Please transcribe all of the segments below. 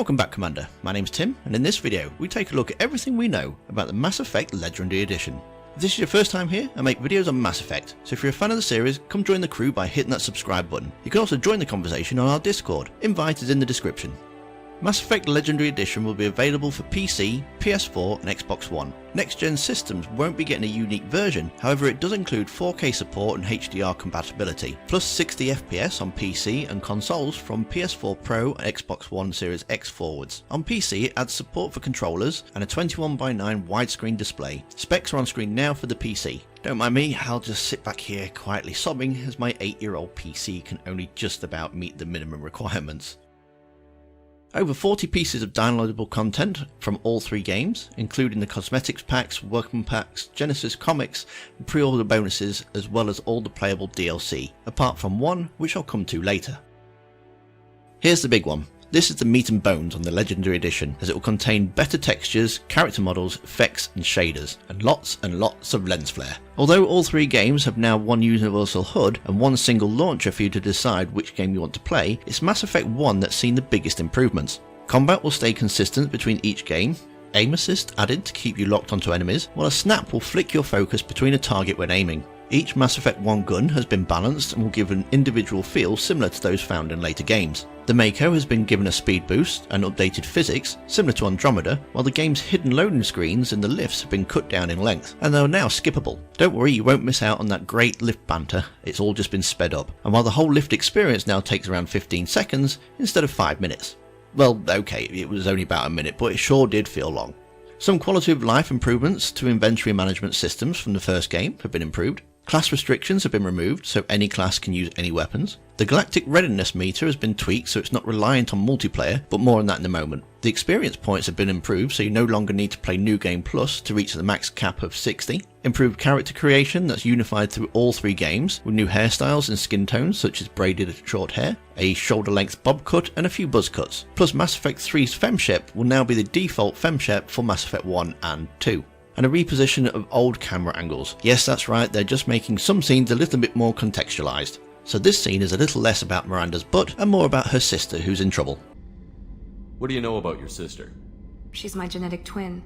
Welcome back, Commander. My name's Tim, and in this video we take a look at everything we know about the Mass Effect Legendary Edition. If this is your first time here, I make videos on Mass Effect, so if you're a fan of the series, come join the crew by hitting that subscribe button. You can also join the conversation on our Discord. Invite is in the description. Mass Effect Legendary Edition will be available for PC, PS4 and Xbox One. Next gen systems won't be getting a unique version, however it does include 4K support and HDR compatibility, plus 60 FPS on PC and consoles from PS4 Pro and Xbox One Series X forwards. On PC it adds support for controllers and a 21:9 widescreen display. Specs are on screen now for the PC. Don't mind me, I'll just sit back here quietly sobbing as my 8-year-old PC can only just about meet the minimum requirements. Over 40 pieces of downloadable content from all three games, including the cosmetics packs, workman packs, Genesis comics, and pre-order bonuses, as well as all the playable DLC, apart from one which I'll come to later. Here's the big one. This is the meat and bones on the Legendary Edition, as it will contain better textures, character models, effects and shaders, and lots of lens flare. Although all three games have now one universal HUD and one single launcher for you to decide which game you want to play, it's Mass Effect 1 that's seen the biggest improvements. Combat will stay consistent between each game, aim assist added to keep you locked onto enemies, while a snap will flick your focus between a target when aiming. Each Mass Effect 1 gun has been balanced and will give an individual feel similar to those found in later games. The Mako has been given a speed boost and updated physics, similar to Andromeda, while the game's hidden loading screens in the lifts have been cut down in length, and they are now skippable. Don't worry, you won't miss out on that great lift banter, it's all just been sped up, and while the whole lift experience now takes around 15 seconds instead of 5 minutes. Well, okay, it was only about a minute, but it sure did feel long. Some quality of life improvements to inventory management systems from the first game have been improved. Class restrictions have been removed, so any class can use any weapons. The Galactic Readiness meter has been tweaked so it's not reliant on multiplayer, but more on that in a moment. The experience points have been improved so you no longer need to play New Game Plus to reach the max cap of 60. Improved character creation that's unified through all three games, with new hairstyles and skin tones such as braided short hair, a shoulder length bob cut and a few buzz cuts. Plus Mass Effect 3's FemShep will now be the default FemShep for Mass Effect 1 and 2. And a reposition of old camera angles. Yes, that's right, they're just making some scenes a little bit more contextualized. So this scene is a little less about Miranda's butt and more about her sister who's in trouble. What do you know about your sister? She's my genetic twin.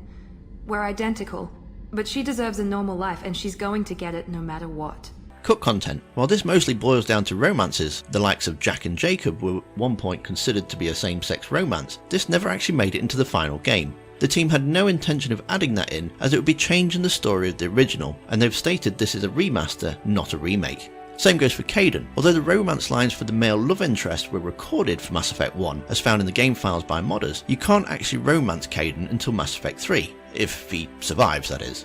We're identical, but she deserves a normal life and she's going to get it no matter what. Cut content. While this mostly boils down to romances, the likes of Jack and Jacob were at one point considered to be a same-sex romance, this never actually made it into the final game. The team had no intention of adding that in, as it would be changing the story of the original, and they've stated this is a remaster, not a remake. Same goes for Kaidan. Although the romance lines for the male love interest were recorded for Mass Effect 1, as found in the game files by modders, you can't actually romance Kaidan until Mass Effect 3, if he survives that is.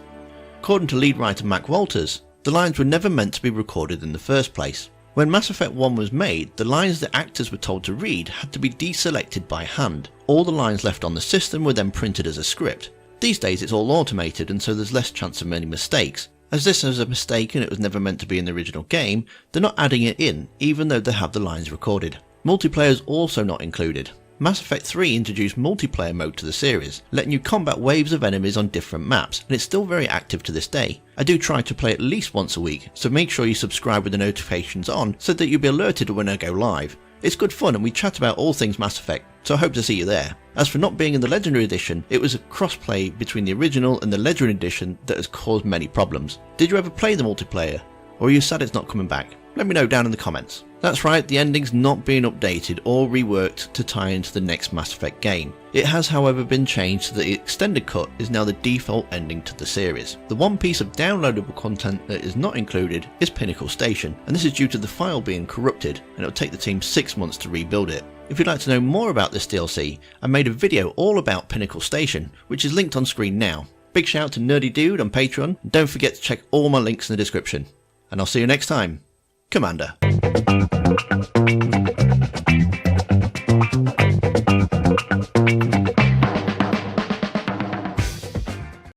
According to lead writer Mac Walters, the lines were never meant to be recorded in the first place. When Mass Effect 1 was made, the lines that actors were told to read had to be deselected by hand. All the lines left on the system were then printed as a script. These days it's all automated and so there's less chance of any mistakes. As this was a mistake and it was never meant to be in the original game, they're not adding it in, even though they have the lines recorded. Multiplayer is also not included. Mass Effect 3 introduced multiplayer mode to the series, letting you combat waves of enemies on different maps, and it's still very active to this day. I do try to play at least once a week, so make sure you subscribe with the notifications on so that you'll be alerted when I go live. It's good fun and we chat about all things Mass Effect, so I hope to see you there. As for not being in the Legendary Edition, it was a crossplay between the original and the Legendary Edition that has caused many problems. Did you ever play the multiplayer? Or are you sad it's not coming back? Let me know down in the comments. That's right, the ending's not being updated or reworked to tie into the next Mass Effect game. It has however been changed so that the extended cut is now the default ending to the series. The one piece of downloadable content that is not included is Pinnacle Station, and this is due to the file being corrupted and it'll take the team 6 months to rebuild it. If you'd like to know more about this DLC, I made a video all about Pinnacle Station, which is linked on screen now. Big shout out to Nerdy Dude on Patreon, and don't forget to check all my links in the description. And I'll see you next time, Commander.